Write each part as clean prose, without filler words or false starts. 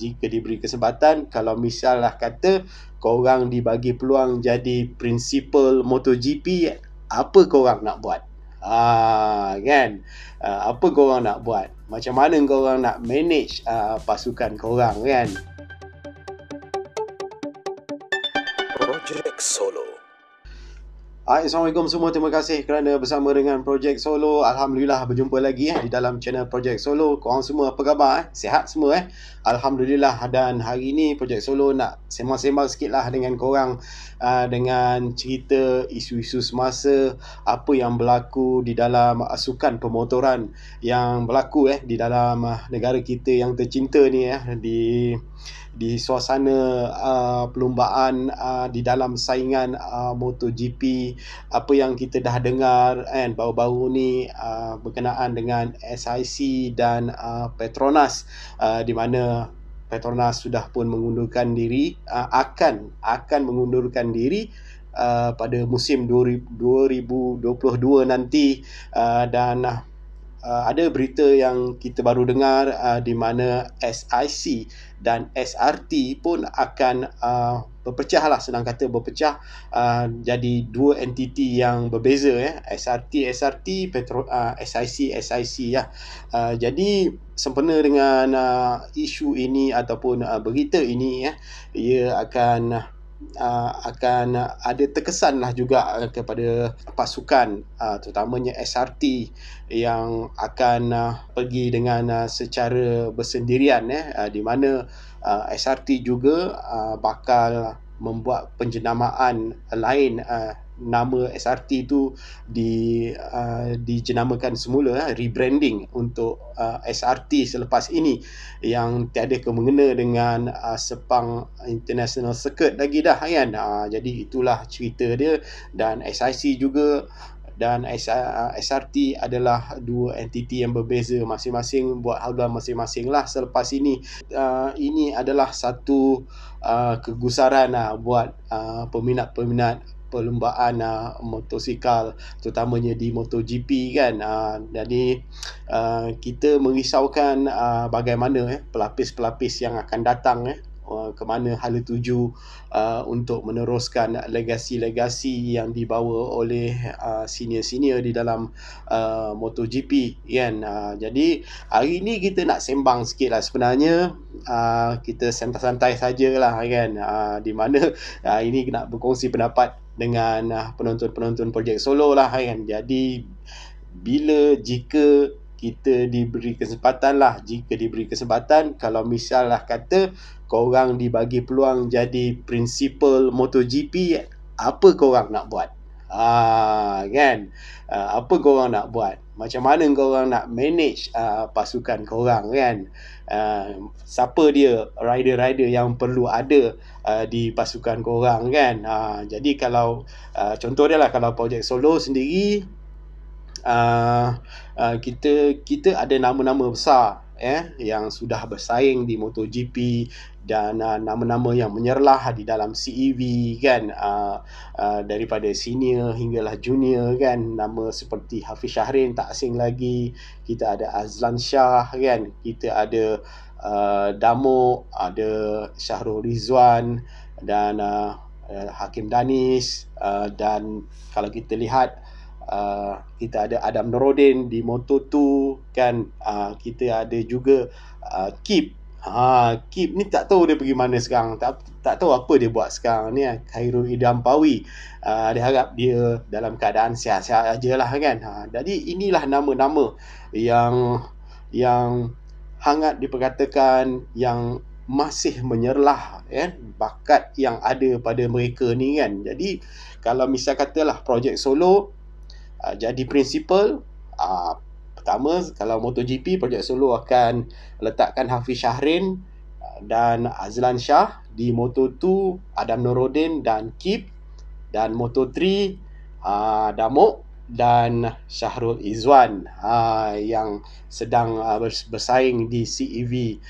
jika diberi kesempatan, kalau misalnya kata korang dibagi peluang jadi principal MotoGP, apa korang nak buat? Kan? Apa korang nak buat? Macam mana korang nak manage pasukan korang, kan? Projek Solo. Assalamualaikum semua, terima kasih kerana bersama dengan Projek Solo. Alhamdulillah berjumpa lagi di dalam channel Projek Solo. Korang semua apa khabar? Sihat semua? Alhamdulillah. Dan hari ini Projek Solo nak sembang-sembang sikit lah dengan korang dengan cerita isu-isu semasa, apa yang berlaku di dalam sukan pemotoran yang berlaku di dalam negara kita yang tercinta ni, di suasana perlumbaan di dalam saingan MotoGP. Apa yang kita dah dengar kan baru-baru ni berkenaan dengan SIC dan Petronas, di mana Petronas sudah pun mengundurkan diri, akan mengundurkan diri pada musim 2022 nanti, dan ada berita yang kita baru dengar di mana SIC dan SRT pun akan berpecah lah, senang kata berpecah, jadi dua entiti yang berbeza, SRT, SIC ya. Jadi sempena dengan isu ini ataupun berita ini, ia akan ada terkesan lah juga kepada pasukan, terutamanya SRT yang akan pergi dengan secara bersendirian, di mana SRT juga bakal membuat penjenamaan lain. Nama SRT tu dijenamakan semula, rebranding untuk SRT selepas ini, yang tiada kemengena dengan Sepang International Circuit lagi dah, kan. Jadi itulah cerita dia. Dan SIC juga dan SRT adalah dua entiti yang berbeza, masing-masing buat haluan masing-masing lah selepas ini. Ini adalah satu kegusaran buat peminat-peminat perlumbaan motosikal, terutamanya di MotoGP, kan. Jadi kita merisaukan bagaimana pelapis-pelapis yang akan datang ke mana hala tuju untuk meneruskan legasi-legasi yang dibawa oleh senior-senior di dalam MotoGP, kan. Jadi hari ni kita nak sembang sikit lah sebenarnya. Kita santai-santai sajalah, kan. Di mana ini nak berkongsi pendapat dengan penonton-penonton Projek Solo lah, kan. Jadi jika diberi kesempatan, kalau misalnya kata korang dibagi peluang jadi principal MotoGP, apa korang nak buat? Kan? Apa korang nak buat? Macam mana korang nak manage pasukan korang, kan? Siapa dia rider-rider yang perlu ada di pasukan korang, kan? Jadi kalau contoh dia lah, kalau Projek Solo sendiri, kita ada nama-nama besar yang sudah bersaing di MotoGP, dan nama-nama yang menyerlah di dalam CEV, kan. Daripada senior hinggalah junior, kan. Nama seperti Hafiz Syahrin tak asing lagi, kita ada Azlan Shah, kan. Kita ada Damo, ada Syahrul Rizwan, dan Hakim Danis, dan kalau kita lihat kita ada Adam Norodin di Moto2, kan. Kita ada juga Kip. Kip ni tak tahu dia pergi mana sekarang, tak tahu apa dia buat sekarang ni. Khairul Idham Pawi, dia harap dia dalam keadaan sihat-sihat ajalah, kan. Jadi inilah nama-nama yang hangat diperkatakan yang masih menyerlah bakat yang ada pada mereka ni, kan. Jadi kalau misal katalah Projek Solo jadi principal, pertama, kalau MotoGP, Projek Solo akan letakkan Hafiz Syahrin dan Azlan Shah. Di Moto2, Adam Norodin dan Kip. Dan Moto3, Damo dan Syahrul Izwan, yang sedang bersaing di CEV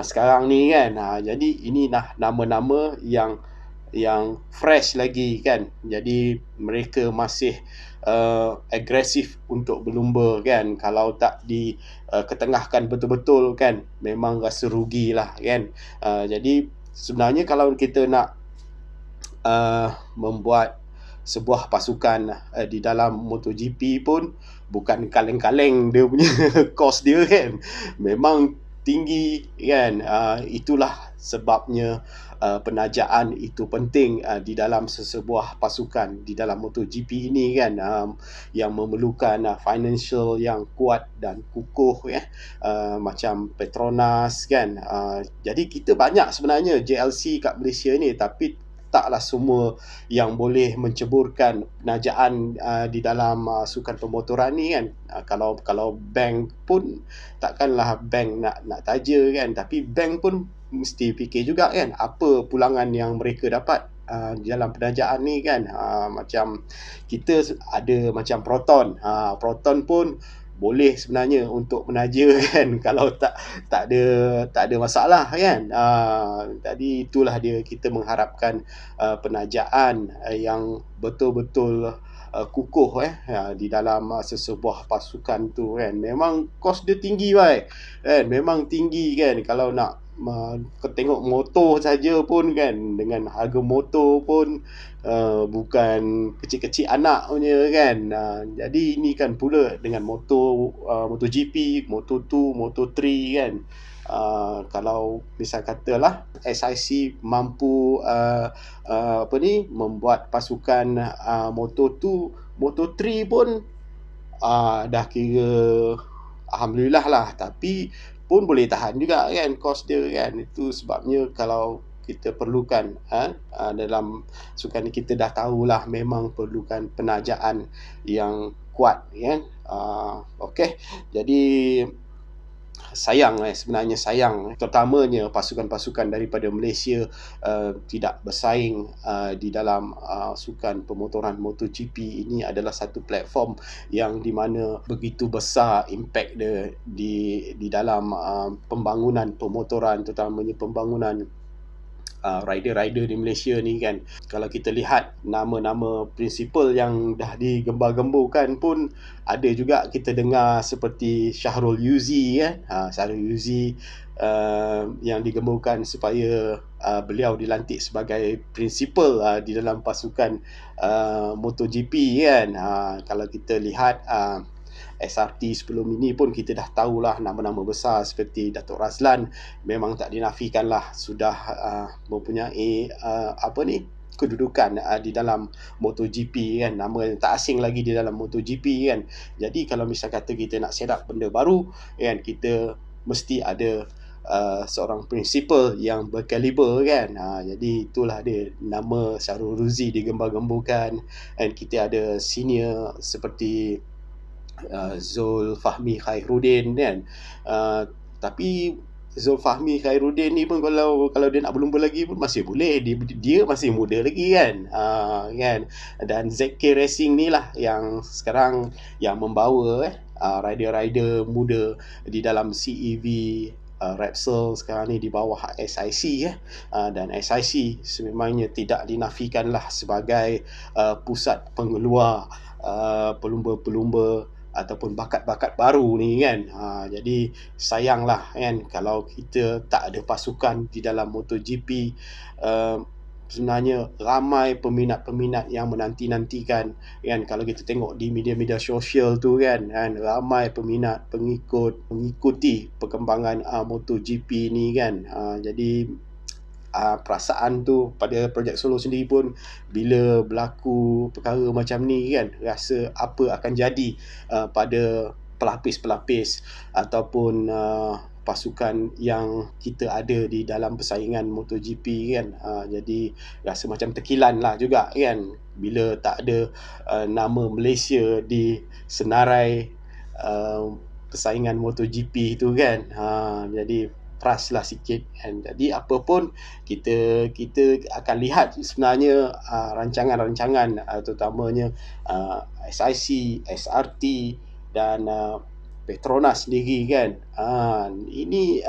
sekarang ni, kan. Jadi inilah nama-nama yang yang fresh lagi kan. Jadi mereka masih agresif untuk berlumba kan. Kalau tak ketengahkan betul-betul kan, memang rasa rugilah kan. Jadi sebenarnya kalau kita nak membuat sebuah pasukan di dalam MotoGP pun bukan kaleng-kaleng dia punya kos dia kan, memang tinggi kan. Itulah sebabnya penajaan itu penting di dalam sesebuah pasukan di dalam MotoGP ini kan, yang memerlukan financial yang kuat dan kukuh ya, macam Petronas kan. Jadi kita banyak sebenarnya JLC kat Malaysia ni, tapi taklah semua yang boleh menceburkan penajaan di dalam sukan pemotoran ni kan. Kalau bank pun takkanlah bank nak taja kan, tapi bank pun mesti fikir juga kan apa pulangan yang mereka dapat di dalam penajaan ni kan. Macam kita ada macam Proton, Proton pun boleh sebenarnya untuk menaja kan, kalau tak ada masalah kan. Jadi itulah dia, kita mengharapkan penajaan yang betul-betul kukuh di dalam sesebuah pasukan tu kan. Memang kos dia tinggi kan, memang tinggi kan. Kalau nak tengok motor saja pun kan, dengan harga motor pun bukan kecil-kecil anak punya kan. Jadi ini kan pula dengan motor MotoGP, Moto2, Moto3 kan. Kalau misal katalah SIC mampu membuat pasukan Moto2, Moto3 pun dah kira alhamdulillah lah, tapi pun boleh tahan juga kan kos dia kan. Itu sebabnya kalau kita perlukan dalam sukan ni, kita dah tahulah memang perlukan penajaan yang kuat kan. Okey, jadi sebenarnya sayang terutamanya pasukan-pasukan daripada Malaysia tidak bersaing di dalam sukan pemotoran MotoGP. Ini adalah satu platform yang di mana begitu besar impak dia di dalam pembangunan pemotoran, terutamanya pembangunan rider-rider di Malaysia ni kan. Kalau kita lihat nama-nama prinsipal yang dah digembar-gemburkan pun, ada juga kita dengar seperti Syahrul Yuzi kan. Syahrul Yuzi yang digemburkan supaya beliau dilantik sebagai prinsipal di dalam pasukan MotoGP kan. Kalau kita lihat SRT sebelum ini pun kita dah tahulah nama-nama besar seperti Datuk Razlan memang tak dinafikanlah sudah mempunyai kedudukan di dalam MotoGP kan. Nama yang tak asing lagi di dalam MotoGP kan. Jadi kalau misal kata kita nak set up benda baru kan, kita mesti ada seorang prinsipal yang berkaliber kan. Jadi itulah dia, nama Syahrul Ruzi digembar-gemburkan, dan kita ada senior seperti Zul Fahmi Khairuddin kan. Tapi Zul Fahmi Khairuddin ni pun kalau dia nak berlumba lagi pun masih boleh, dia masih muda lagi kan. Kan. Dan ZK Racing ni lah yang sekarang yang membawa rider-rider muda di dalam CEV Repsol sekarang ni di bawah SIC dan SIC sememangnya tidak dinafikanlah sebagai pusat pengeluar pelumba-pelumba ataupun bakat-bakat baru ni kan. Jadi sayanglah kan kalau kita tak ada pasukan di dalam MotoGP. Sebenarnya ramai peminat-peminat yang menanti-nantikan kan. Kalau kita tengok di media-media sosial tu kan, ramai peminat, mengikuti perkembangan MotoGP ni kan. Jadi perasaan tu pada projek Solo sendiri pun, bila berlaku perkara macam ni kan, rasa apa akan jadi pada pelapis-pelapis ataupun pasukan yang kita ada di dalam persaingan MotoGP kan. Jadi rasa macam terkilan lah juga kan, bila tak ada nama Malaysia di senarai persaingan MotoGP tu kan. Jadi trust lah sikit kan. Jadi apa pun kita akan lihat sebenarnya rancangan-rancangan terutamanya SIC, SRT dan Petronas sendiri kan. Ini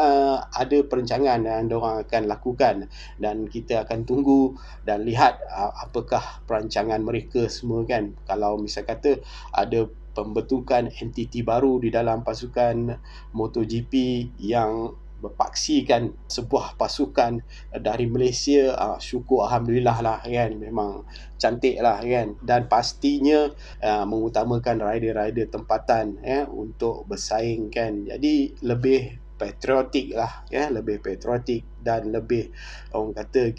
ada perancangan yang diorang akan lakukan, dan kita akan tunggu dan lihat apakah perancangan mereka semua kan. Kalau misal kata ada pembentukan entiti baru di dalam pasukan MotoGP yang berpaksikan sebuah pasukan dari Malaysia, syukur Alhamdulillah lah kan, memang cantik lah kan, dan pastinya mengutamakan rider-rider tempatan untuk bersaing kan. Jadi lebih patriotik lah ya, lebih patriotik dan lebih, orang kata,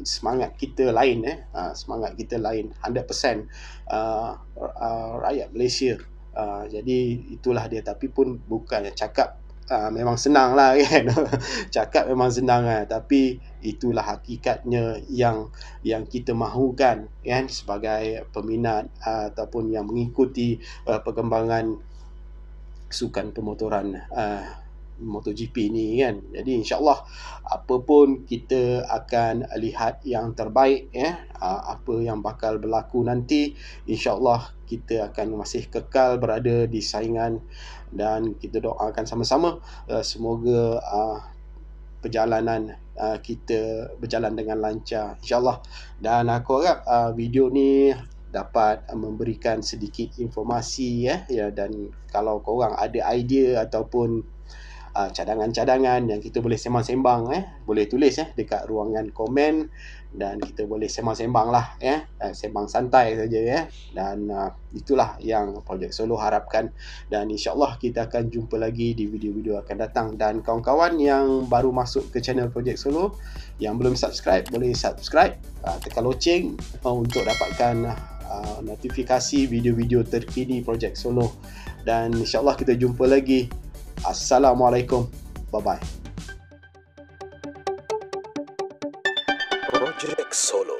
semangat kita lain semangat kita lain 100% rakyat Malaysia. Jadi itulah dia, tapi pun bukannya cakap memang senang lah kan. Cakap memang senang tapi itulah hakikatnya yang kita mahukan kan, sebagai peminat ataupun yang mengikuti perkembangan sukan pemotoran MotoGP ni kan. Jadi insyaAllah apa pun kita akan lihat yang terbaik apa yang bakal berlaku nanti, insyaAllah kita akan masih kekal berada di saingan, dan kita doakan sama-sama semoga perjalanan kita berjalan dengan lancar insyaAllah. Dan aku harap video ni dapat memberikan sedikit informasi ya, dan kalau korang ada idea ataupun cadangan-cadangan yang kita boleh sembang-sembang boleh tulis dekat ruangan komen, dan kita boleh sembang-sembang lah sembang santai saja dan itulah yang Projek Solo harapkan. Dan insyaAllah kita akan jumpa lagi di video-video akan datang. Dan kawan-kawan yang baru masuk ke channel Projek Solo, yang belum subscribe, boleh subscribe, tekan loceng untuk dapatkan notifikasi video-video terkini Projek Solo. Dan insyaAllah kita jumpa lagi. Assalamualaikum. Bye-bye. Projek Solo.